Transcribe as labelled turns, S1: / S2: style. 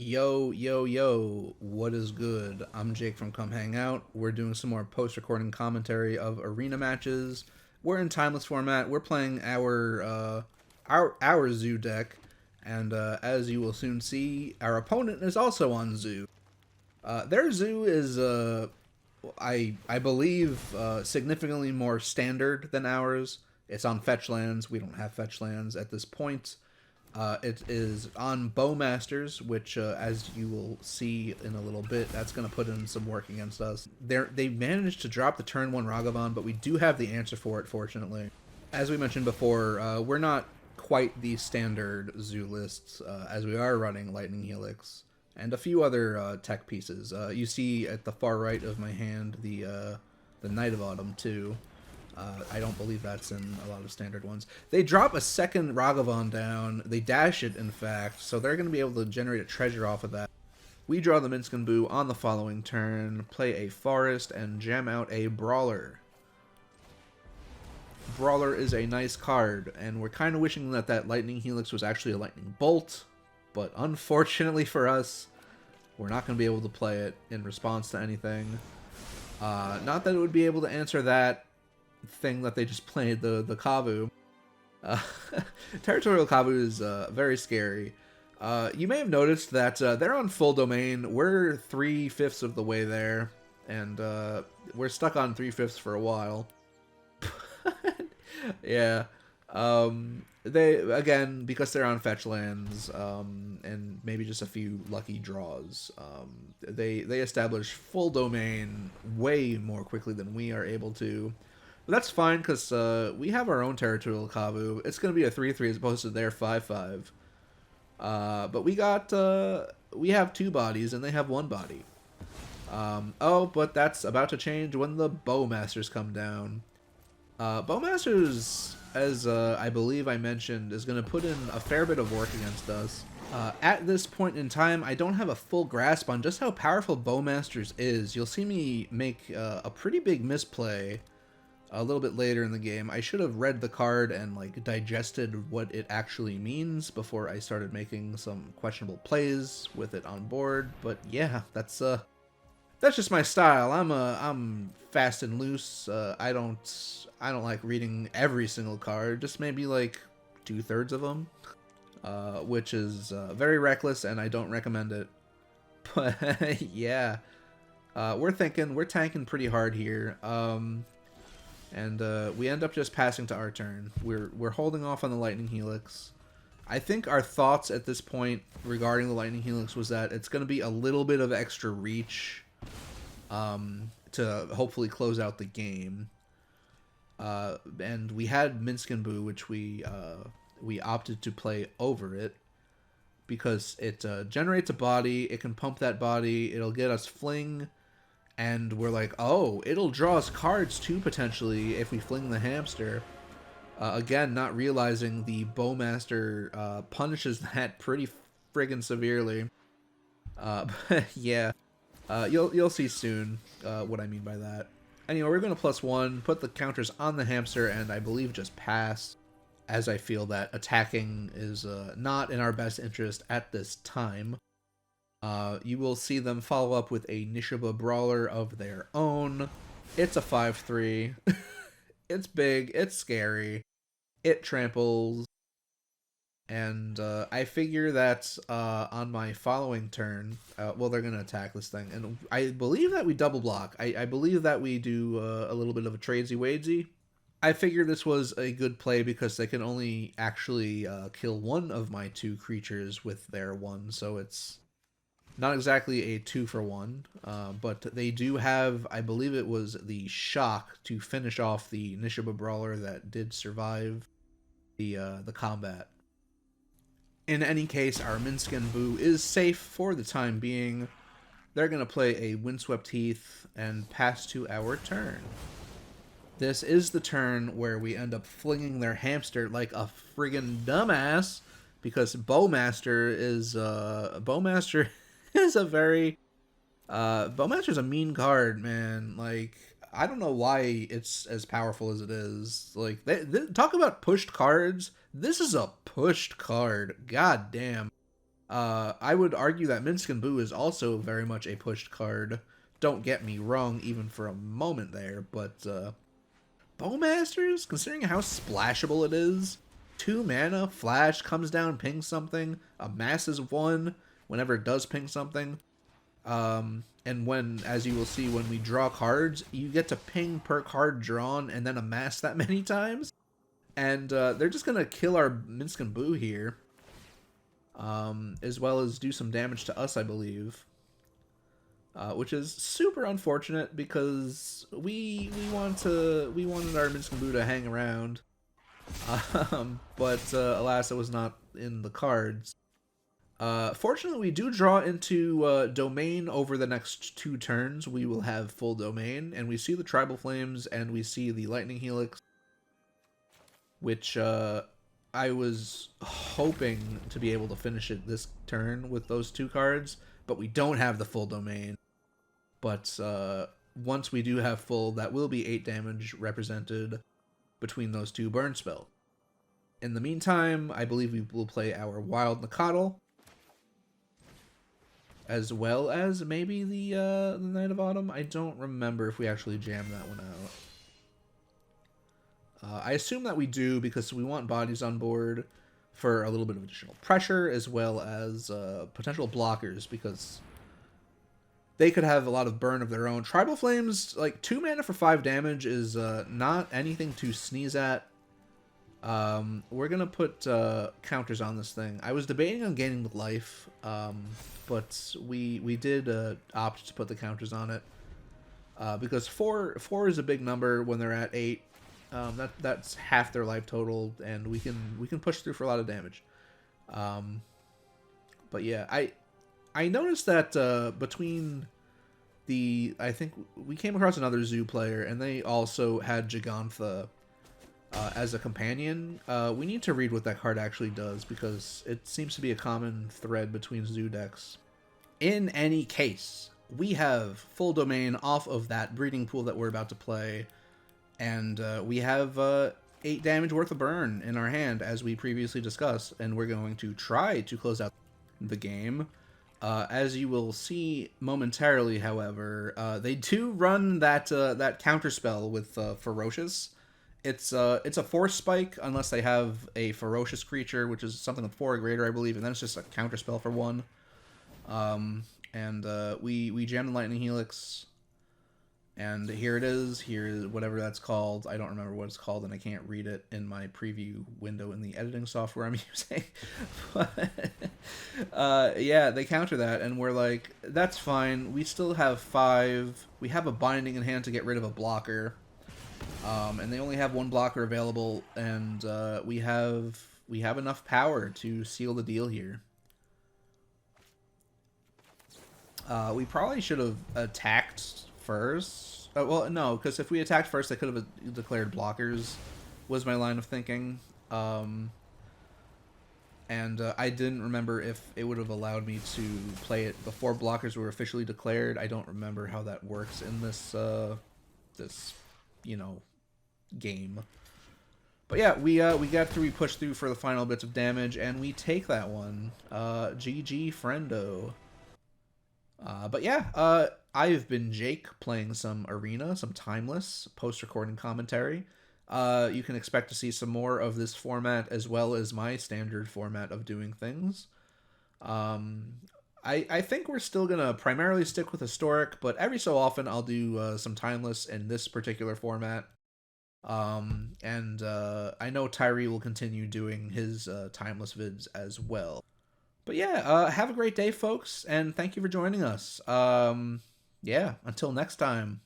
S1: Yo, yo, yo, what is good? I'm Jake from Come Hang Out. We're doing some more post recording commentary of arena matches. We're in timeless format. We're playing our zoo deck, and as you will soon see, our opponent is also on zoo. Their zoo is I believe significantly more standard than ours. It's on fetch lands. We don't have fetch lands at this point. It is on Bowmasters, which, as you will see in a little bit, that's going to put in some work against us. They managed to drop the turn 1 Ragavan, but we do have the answer for it, fortunately. As we mentioned before, we're not quite the standard zoo lists, as we are running Lightning Helix and a few other tech pieces. You see at the far right of my hand the Night of Autumn, too. I don't believe that's in a lot of standard ones. They drop a second Ragavan down. They dash it, in fact, so they're going to be able to generate a treasure off of that. We draw the Minsc and Boo on the following turn, play a Forest, and jam out a Brawler. Brawler is a nice card, and we're kind of wishing that that Lightning Helix was actually a Lightning Bolt, but unfortunately for us, we're not going to be able to play it in response to anything. Not that it would be able to answer that thing that they just played, the Kavu. Uh, Territorial Kavu is very scary. You may have noticed that they're on full domain. We're 3/5 of the way there, and we're stuck on 3/5 for a while. Yeah. They, again, because they're on fetch lands, and maybe just a few lucky draws, they establish full domain way more quickly than we are able to. But that's fine, because we have our own Territorial Kavu. It's going to be a 3/3 as opposed to their 5/5. But we have two bodies, and they have one body. But that's about to change when the Bowmasters come down. Bowmasters, as I believe I mentioned, is going to put in a fair bit of work against us. At this point in time, I don't have a full grasp on just how powerful Bowmasters is. You'll see me make a pretty big misplay a little bit later in the game. I should have read the card and digested what it actually means before I started making some questionable plays with it on board. But yeah, that's just my style. I'm fast and loose. I don't like reading every single card. Just maybe 2/3 of them, which is very reckless, and I don't recommend it. But yeah, we're tanking pretty hard here. And we end up just passing to our turn. We're holding off on the Lightning Helix. I think our thoughts at this point regarding the Lightning Helix was that it's going to be a little bit of extra reach to hopefully close out the game. And we had Minsc and Boo, which we opted to play over it because it generates a body. It can pump that body. It'll get us Fling. And we're like, oh, it'll draw us cards too, potentially, if we fling the hamster. Again, not realizing the Bowmaster punishes that pretty friggin' severely. But yeah, you'll see soon what I mean by that. Anyway, we're going to +1, put the counters on the hamster, and I believe just pass, as I feel that attacking is not in our best interest at this time. You will see them follow up with a Nishiba Brawler of their own. It's a 5/3. It's big. It's scary. It tramples. And I figure that on my following turn, they're going to attack this thing. And I believe that we double block. I believe that we do a little bit of a tradesy-wadesy. I figure this was a good play because they can only actually kill one of my two creatures with their one. So it's not exactly a 2-for-1, but they do have, I believe it was the shock to finish off the Nishiba Brawler that did survive the combat. In any case, our Minsc and Boo is safe for the time being. They're going to play a Windswept Heath and pass to our turn. This is the turn where we end up flinging their hamster like a friggin' dumbass, because Bowmaster is a very Bowmaster's a mean card, man. I don't know why it's as powerful as it is. They talk about pushed cards. This is a pushed card. God damn. I would argue that Minsc and Boo is also very much a pushed card. Don't get me wrong, even for a moment there, but Bowmasters, considering how splashable it is, 2 mana, flash, comes down, pings something, amasses 1 whenever it does ping something. And when, as you will see, when we draw cards, you get to ping per card drawn and then amass that many times. And they're just going to kill our Minsc and Boo here. As well as do some damage to us, I believe. Which is super unfortunate because we wanted our Minsc and Boo to hang around. But alas, it was not in the cards. Fortunately, we do draw into Domain over the next 2 turns. We will have full Domain, and we see the Tribal Flames, and we see the Lightning Helix, which I was hoping to be able to finish it this turn with those 2 cards, but we don't have the full Domain. But once we do have full, that will be 8 damage represented between those 2 burn spells. In the meantime, I believe we will play our Wild Nacatl, as well as maybe the Knight of Autumn. I don't remember if we actually jammed that one out. I assume that we do because we want bodies on board for a little bit of additional pressure, as well as potential blockers, because they could have a lot of burn of their own. Tribal Flames, like 2 mana for 5 damage is not anything to sneeze at. We're gonna put counters on this thing. I was debating on gaining the life, but we did opt to put the counters on it because 4 is a big number when they're at 8. That's half their life total, and we can push through for a lot of damage. But yeah, I noticed that between I think we came across another Zoo player, and they also had Jegantha as a companion. We need to read what that card actually does, because it seems to be a common thread between Zoo decks. In any case, we have full Domain off of that breeding pool that we're about to play, and we have 8 damage worth of burn in our hand, as we previously discussed, and we're going to try to close out the game. As you will see momentarily, however, they do run that counterspell with Ferocious. It's a Force Spike unless they have a Ferocious creature, which is something with 4 or greater, I believe, and then it's just a counterspell for 1. We jammed the Lightning Helix, and here it is. Here is whatever that's called. I don't remember what it's called, and I can't read it in my preview window in the editing software I'm using. But yeah, they counter that, and we're like, that's fine. We still have 5. We have a Binding in hand to get rid of a blocker, and they only have 1 blocker available, and we have enough power to seal the deal here. We probably should have attacked first. Well, no, because if we attacked first, they could have declared blockers, was my line of thinking. And I didn't remember if it would have allowed me to play it before blockers were officially declared. I don't remember how that works in this, game. But yeah, we got through, we pushed through for the final bits of damage, and we take that one. GG, friendo. But yeah, I've been Jake, playing some Arena, some Timeless, post-recording commentary. You can expect to see some more of this format, as well as my standard format of doing things. I think we're still going to primarily stick with Historic, but every so often I'll do some Timeless in this particular format. I know Tyree will continue doing his Timeless vids as well. But yeah, have a great day, folks, and thank you for joining us. Yeah, until next time.